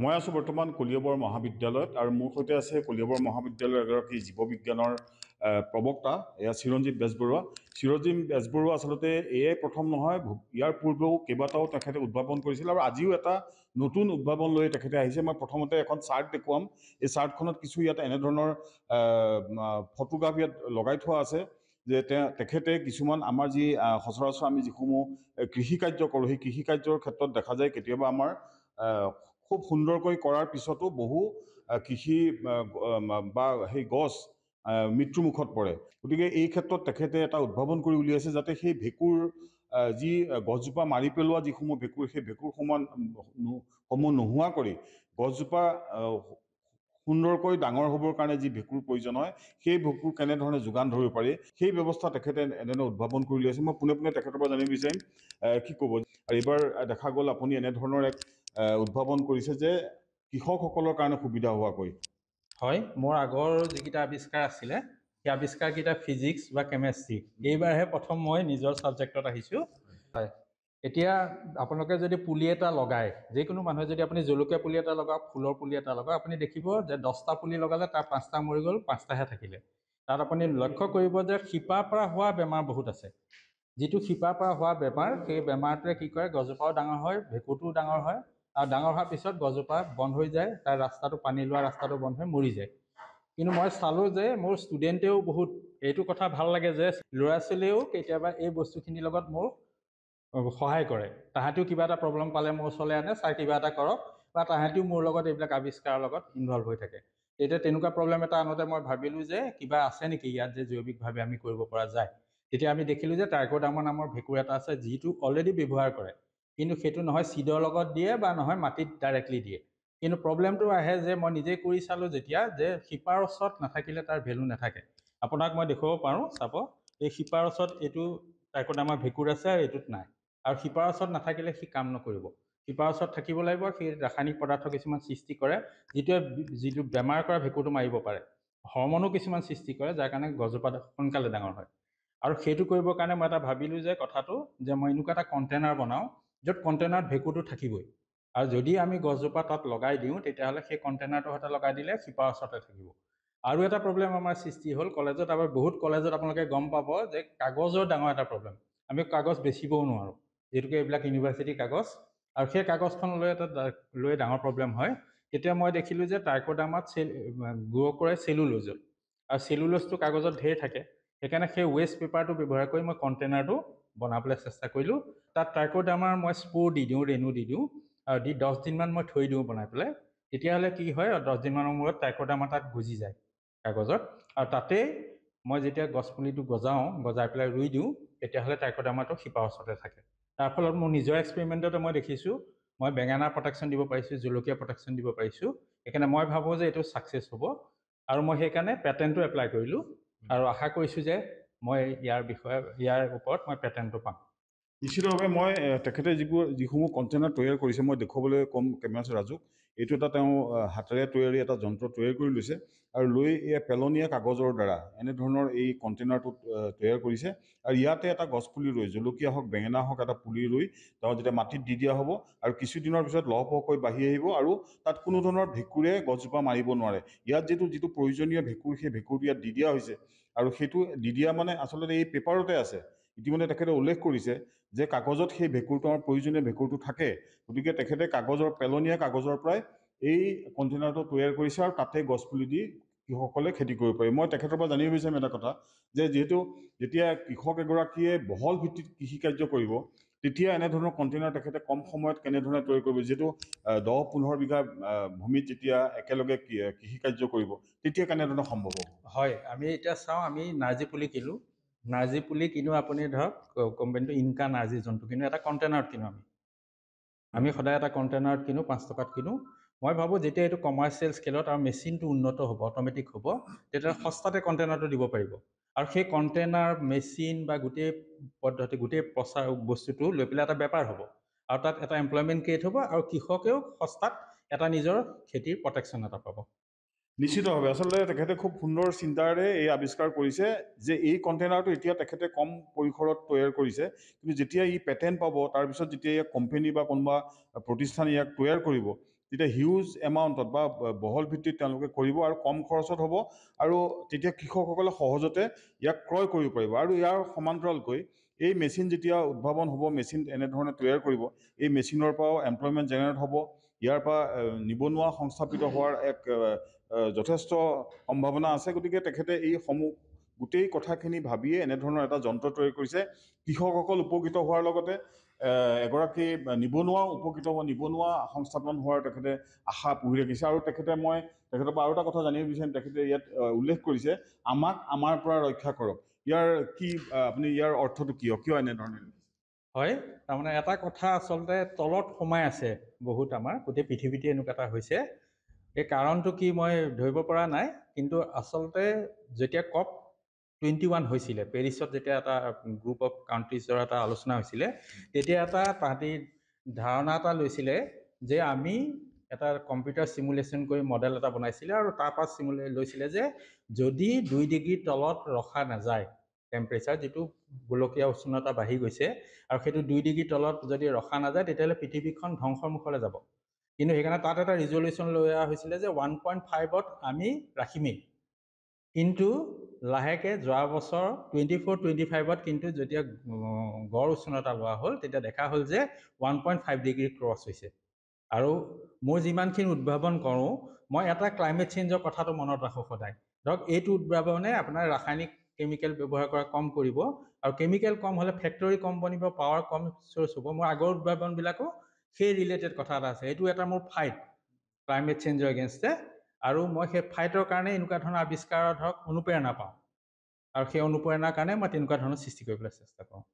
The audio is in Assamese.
মই আছোঁ বৰ্তমান কলিয়াবৰ মহাবিদ্যালয়ত আৰু মোৰ সৈতে আছে কলিয়াবৰ মহাবিদ্যালয়ৰ এগৰাকী জীৱবিজ্ঞানৰ প্ৰবক্তা এয়া চিৰঞ্জীৱ বেজবৰুৱা। চিৰঞ্জীৱ বেজবৰুৱা আচলতে এয়াই প্ৰথম নহয়, ইয়াৰ পূৰ্বেও কেইবাটাও তেখেতে উদ্ভাৱন কৰিছিল আৰু আজিও এটা নতুন উদ্ভাৱন লৈ তেখেতে আহিছে। মই প্ৰথমতে এখন চাৰ্ট দেখুৱাম। এই চাৰ্টখনত কিছু ইয়াত এনেধৰণৰ ফটোগ্ৰাফ ইয়াত লগাই থোৱা আছে যে তেখেতে কিছুমান আমাৰ যি সচৰাচৰ আমি যিসমূহ কৃষি কাৰ্য কৰোঁ, সেই কৃষি কাৰ্যৰ ক্ষেত্ৰত দেখা যায় কেতিয়াবা আমাৰ খুব সুন্দৰকৈ কৰাৰ পিছতো বহু কৃষি বা সেই গছ মৃত্যুমুখত পৰে। গতিকে এই ক্ষেত্ৰত তেখেতে এটা উদ্ভাৱন কৰি উলিয়াইছে যাতে সেই ভেঁকুৰ যি গছজোপা মাৰি পেলোৱা যিসমূহ ভেঁকুৰ, সেই ভেঁকুৰসমূহ নোহোৱা কৰি গছজোপা সুন্দৰকৈ ডাঙৰ হ'বৰ কাৰণে যি ভেঁকুৰ প্ৰয়োজন হয়, সেই ভেঁকুৰ কেনেধৰণে যোগান ধৰিব পাৰি সেই ব্যৱস্থা তেখেতে এনেধৰণে উদ্ভাৱন কৰি উলিয়াইছে। মই পোনে পোনে তেখেতৰ পৰা জানিব বিচাৰিম কি ক'ব। আৰু এইবাৰ দেখা গ'ল আপুনি এনেধৰণৰ এক উদ্ভাৱন কৰিছে যে কৃষকসকলৰ কাৰণে সুবিধা হোৱাকৈ। হয়, মোৰ আগৰ যিকেইটা আৱিষ্কাৰ আছিলে সেই আৱিষ্কাৰকেইটা ফিজিক্স বা কেমেষ্ট্ৰি, এইবাৰহে প্ৰথম মই নিজৰ ছাবজেক্টত আহিছোঁ। হয়, এতিয়া আপোনালোকে যদি পুলি এটা লগায়, যিকোনো মানুহে যদি আপুনি জলকীয়া পুলি এটা লগাওক, ফুলৰ পুলি এটা লগাওক, আপুনি দেখিব যে 10টা পুলি লগালে তাৰ 5টা মৰি গ'ল, 5টাহে থাকিলে। তাত আপুনি লক্ষ্য কৰিব যে শিপাৰ পৰা হোৱা বেমাৰ বহুত আছে। যিটো শিপাৰ পৰা হোৱা বেমাৰ, সেই বেমাৰটোৱে কি কৰে, গছজোপাও ডাঙৰ হয়, ভেঁকুৰটোও ডাঙৰ হয়, আৰু ডাঙৰ হোৱাৰ পিছত গছজোপা বন্ধ হৈ যায়, তাৰ ৰাস্তাটো পানী লোৱা ৰাস্তাটো বন্ধ হৈ মৰি যায়। কিন্তু মই চালোঁ যে মোৰ ষ্টুডেণ্টেও বহুত এইটো কথা ভাল লাগে যে ল'ৰা ছোৱালীয়েও কেতিয়াবা এই বস্তুখিনিৰ লগত মোৰ সহায় কৰে। তাহাঁতেও কিবা এটা প্ৰব্লেম পালে মোৰ ওচৰলৈ আনে, ছাৰ কিবা এটা কৰক, বা তাহাঁতেও মোৰ লগত এইবিলাক আৱিষ্কাৰৰ লগত ইনভলভ হৈ থাকে। তেতিয়া তেনেকুৱা প্ৰব্লেম এটা আনোতে মই ভাবিলোঁ যে কিবা আছে নেকি ইয়াত যে জৈৱিকভাৱে আমি কৰিব পৰা যায়। তেতিয়া আমি দেখিলোঁ যে ট্ৰাইকোডাৰ্মা নামৰ ভেঁকুৰ এটা আছে যিটো অলৰেডি ব্যৱহাৰ কৰে, কিন্তু সেইটো নহয় চিডৰ লগত দিয়ে বা নহয় মাটিত ডাইৰেক্টলি দিয়ে। কিন্তু প্ৰব্লেমটো আহে যে মই নিজে কৰি চালোঁ যেতিয়া, যে শিপাৰ ওচৰত নাথাকিলে তাৰ ভেলু নাথাকে। আপোনাক মই দেখুৱাব পাৰোঁ, চাব এই শিপাৰ ওচৰত এইটো ট্ৰাইকোডাৰ্মা ভেঁকুৰ আছে আৰু এইটোত নাই। আৰু শিপাৰ ওচৰত নাথাকিলে সি কাম নকৰিব। শিপাৰ ওচৰত থাকিব লাগিব, সেই ৰাসায়নিক পদাৰ্থ কিছুমান সৃষ্টি কৰে যিটো বেমাৰ কৰা ভেঁকুৰটো মাৰিব পাৰে। হৰমনো কিছুমান সৃষ্টি কৰে যাৰ কাৰণে গছজোপা সোনকালে ডাঙৰ হয়। আৰু সেইটো কৰিবৰ কাৰণে মই এটা ভাবিলোঁ যে কথাটো যে মই এনেকুৱা এটা কণ্টেইনাৰ বনাওঁ য'ত কণ্টেইনাৰত ভেঁকুৰটো থাকিবই। আৰু যদি আমি গছজোপা তাত লগাই দিওঁ তেতিয়াহ'লে সেই কণ্টেইনাৰটোৰ সৈতে লগাই দিলে শিপাৰ ওচৰতে থাকিব। আৰু এটা প্ৰব্লেম আমাৰ সৃষ্টি হ'ল কলেজত, আমাৰ বহুত কলেজত আপোনালোকে গম পাব যে কাগজৰ ডাঙৰ এটা প্ৰব্লেম। আমি কাগজ বেচিবও নোৱাৰোঁ, যিহেতুকে এইবিলাক ইউনিভাৰ্চিটিৰ কাগজ, আৰু সেই কাগজখন লৈ ডাঙৰ প্ৰব্লেম হয়। তেতিয়া মই দেখিলোঁ যে ট্ৰাইকোডাৰ্মাত গ্ৰ' কৰে চেলুল'জত, আৰু চেলুল'জটো কাগজত ঢেৰ থাকে। সেইকাৰণে সেই ৱেষ্ট পেপাৰটো ব্যৱহাৰ কৰি মই কণ্টেইনাৰটো বনাবলৈ চেষ্টা কৰিলোঁ। তাত ট্ৰাইকোডাৰ্মাৰ মই স্প'ৰ দি দিওঁ, ৰেণু দি দিওঁ, আৰু দি 10 দিনমান মই থৈ দিওঁ বনাই পেলাই। তেতিয়াহ'লে কি হয়, 10 দিনমানৰ মূৰত ট্ৰাইকোডাৰ্মা তাত গুজি যায় কাগজত, আৰু তাতেই মই যেতিয়া গছপুলিটো গজাই পেলাই ৰুই দিওঁ, তেতিয়াহ'লে ট্ৰাইকোডাৰ্মাটো শিপাৰ ওচৰতে থাকে। তাৰ ফলত মোৰ নিজৰ এক্সপেৰিমেণ্টতে মই দেখিছোঁ মই বেঙেনাৰ প্ৰটেকশ্যন দিব পাৰিছোঁ, জলকীয়া প্ৰটেকশ্যন দিব পাৰিছোঁ। সেইকাৰণে মই ভাবোঁ যে এইটো ছাকচেছ হ'ব, আৰু মই সেইকাৰণে পেটেণ্টটো এপ্লাই কৰিলোঁ, আৰু আশা কৰিছোঁ যে মই ইয়াৰ ওপৰত মই পেটেণ্টটো পাম। নিশ্চিতভাৱে মই তেখেতে যিসমূহ কণ্টেইনাৰ তৈয়াৰ কৰিছে, মই দেখুৱাবলৈ ক'ম কেমেৰা ৰাজুক। এইটো এটা তেওঁ হাতেৰে তৈয়াৰী এটা যন্ত্ৰ তৈয়াৰ কৰি লৈছে, আৰু লৈ এই পেলনীয়া কাগজৰ দ্বাৰা এনেধৰণৰ এই কণ্টেইনাৰটো তৈয়াৰ কৰিছে। আৰু ইয়াতে এটা গছপুলি ৰুই, জলকীয়া হওক বেঙেনা হওক, এটা পুলি ৰুই তেওঁ যেতিয়া মাটিত দি দিয়া হ'ব, আৰু কিছুদিনৰ পিছত লহপহকৈ বাঢ়ি আহিব, আৰু তাত কোনো ধৰণৰ ভেঁকুৰে গছজোপা মাৰিব নোৱাৰে। ইয়াত যিটো প্ৰয়োজনীয় ভেঁকুৰ, সেই ভেঁকুৰটো ইয়াত দি দিয়া হৈছে, আৰু সেইটো দি দিয়া মানে আচলতে এই পেপাৰতে আছে। ইতিমধ্যে তেখেতে উল্লেখ কৰিছে যে কাগজত সেই ভেঁকুৰটো, আমাৰ প্ৰয়োজনীয় ভেঁকুৰটো থাকে। গতিকে তেখেতে পেলনীয়া কাগজৰ পৰাই এই কণ্টেইনাৰটো তৈয়াৰ কৰিছে, আৰু তাতে গছপুলি দি কৃষকসকলে খেতি কৰিব পাৰি। মই তেখেতৰ পৰা জানিব বিচাৰিম এটা কথা, যে যেতিয়া কৃষক এগৰাকীয়ে বহল ভিত্তিত কৃষি কাৰ্য কৰিব, তেতিয়া এনেধৰণৰ কণ্টেইনাৰ তেখেতে কম সময়ত কেনেধৰণে তৈয়াৰ কৰিব, যিহেতু 10-15 বিঘা ভূমিত যেতিয়া একেলগে কৃষি কাৰ্য কৰিব, তেতিয়া কেনেধৰণে সম্ভৱ হ'ব? হয়, আমি এতিয়া চাওঁ, আমি নাৰ্জী পুলি কিনো। নাৰ্জী পুলি কিনো আপুনি ধৰক কোম্পানীটো ইনকা নাৰ্জী যোনটো কিনো, এটা কণ্টেইনাৰত কিনো আমি সদায় এটা কণ্টেইনাৰত কিনো, 5 টকাত কিনো। মই ভাবোঁ যেতিয়া এইটো কমাৰ্চিয়েল স্কেলত আৰু মেচিনটো উন্নত হ'ব, অট'মেটিক হ'ব, তেতিয়া সস্তাতে কণ্টেইনাৰটো দিব পাৰিব। আৰু সেই কণ্টেইনাৰ, মেচিন বা গোটেই পদ্ধতি, গোটেই বস্তুটো লৈ পেলাই এটা বেপাৰ হ'ব, আৰু তাত এটা এমপ্লয়মেণ্ট ক্ৰিয়েট হ'ব, আৰু কৃষকেও সস্তাত এটা নিজৰ খেতিৰ প্ৰটেকশ্যন এটা পাব। নিশ্চিতভাৱে আচলতে তেখেতে খুব সুন্দৰ চিন্তাৰে এই আৱিষ্কাৰ কৰিছে যে এই কণ্টেইনাৰটো এতিয়া তেখেতে কম পৰিসৰত তৈয়াৰ কৰিছে, কিন্তু যেতিয়া ই পেটেণ্ট পাব, তাৰপিছত যেতিয়া ইয়াক কোম্পানী বা কোনোবা প্ৰতিষ্ঠানে ইয়াক তৈয়াৰ কৰিব, তেতিয়া হিউজ এমাউণ্টত বা বহল ভিত্তিত তেওঁলোকে কৰিব আৰু কম খৰচত হ'ব আৰু তেতিয়া কৃষকসকলে সহজতে ইয়াক ক্ৰয় কৰিব পাৰিব আৰু ইয়াৰ সমান্তৰালকৈ এই মেচিন যেতিয়া উদ্ভাৱন হ'ব, মেচিন এনেধৰণে তৈয়াৰ কৰিব, এই মেচিনৰ পৰাও এমপ্লয়মেণ্ট জেনেৰেট হ'ব, ইয়াৰ পৰা নিবনুৱা সংস্থাপিত হোৱাৰ এক যথেষ্ট সম্ভাৱনা আছে। গতিকে তেখেতে এই গোটেই কথাখিনি ভাবিয়ে এনেধৰণৰ এটা যন্ত্ৰ তৈয়াৰ কৰিছে। কৃষকসকল উপকৃত হোৱাৰ লগতে এগৰাকী নিবনুৱাও উপকৃত হ'ব, নিবনুৱা সংস্থাপন হোৱাৰ তেখেতে আশা পুহি ৰাখিছে। আৰু মই তেখেতৰ পৰা আৰু এটা কথা জানিব বিচাৰিম, তেখেতে ইয়াত উল্লেখ কৰিছে আমাক আমাৰ পৰা ৰক্ষা কৰক। ইয়াৰ কি আপুনি ইয়াৰ অৰ্থটো কিয় এনেধৰণে? হয়, তাৰমানে এটা কথা আচলতে তলত সোমাই আছে বহুত, আমাৰ গোটেই পৃথিৱীতে এনেকুৱা এটা হৈছে। এই কাৰণটো কি মই ধৰিব পৰা নাই, কিন্তু আচলতে যেতিয়া COP21 হৈছিলে পেৰিছত, যেতিয়া এটা গ্ৰুপ অফ কাণ্ট্ৰিজৰ এটা আলোচনা হৈছিলে, তেতিয়া তাহাঁতি ধাৰণা এটা লৈছিলে যে আমি এটা কম্পিউটাৰ চিমুলেশ্যন কৰি মডেল এটা বনাইছিলে আৰু তাৰপৰা লৈছিলে যে যদি 2 ডিগ্ৰী তলত ৰখা নাযায় টেম্পাৰেচাৰ, যিটো গোলকীয় উষ্ণতা বাঢ়ি গৈছে আৰু সেইটো 2 ডিগ্ৰী তলত যদি ৰখা নাযায় তেতিয়াহ'লে পৃথিৱীখন ধ্বংসৰ মুখলৈ যাব। কিন্তু সেইকাৰণে তাত এটা ৰিজলিউশ্যন লৈ অহা হৈছিলে যে 1.5ত আমি ৰাখিমেই। কিন্তু লাহেকৈ যোৱা বছৰ 24-25ত কিন্তু যেতিয়া গড় উষ্ণতা লোৱা হ'ল, তেতিয়া দেখা হ'ল যে 1.5 ডিগ্ৰী ক্ৰছ হৈছে। আৰু মই যিমানখিনি উদ্ভাৱন কৰোঁ, মই এটা ক্লাইমেট চেঞ্জৰ কথাটো মনত ৰাখোঁ সদায়। ধৰক এইটো উদ্ভাৱনে আপোনাৰ ৰাসায়নিক কেমিকেল ব্যৱহাৰ কৰা কম কৰিব, আৰু কেমিকেল কম হ'লে ফেক্টৰী কম বনিব, পাৱাৰ কম চ'ৰ্চ হ'ব। মোৰ আগৰ উদ্ভাৱনবিলাকো সেই ৰিলেটেড কথা এটা আছে। এইটো এটা মোৰ ফাইট ক্লাইমেট চেঞ্জৰ এগেইনষ্টে, আৰু মই সেই ফাইটৰ কাৰণে এনেকুৱা ধৰণৰ আৱিষ্কাৰৰ অনুপ্ৰেৰণা পাওঁ, আৰু সেই অনুপ্ৰেৰণাৰ কাৰণে মই তেনেকুৱা ধৰণৰ সৃষ্টি কৰিবলৈ চেষ্টা কৰোঁ।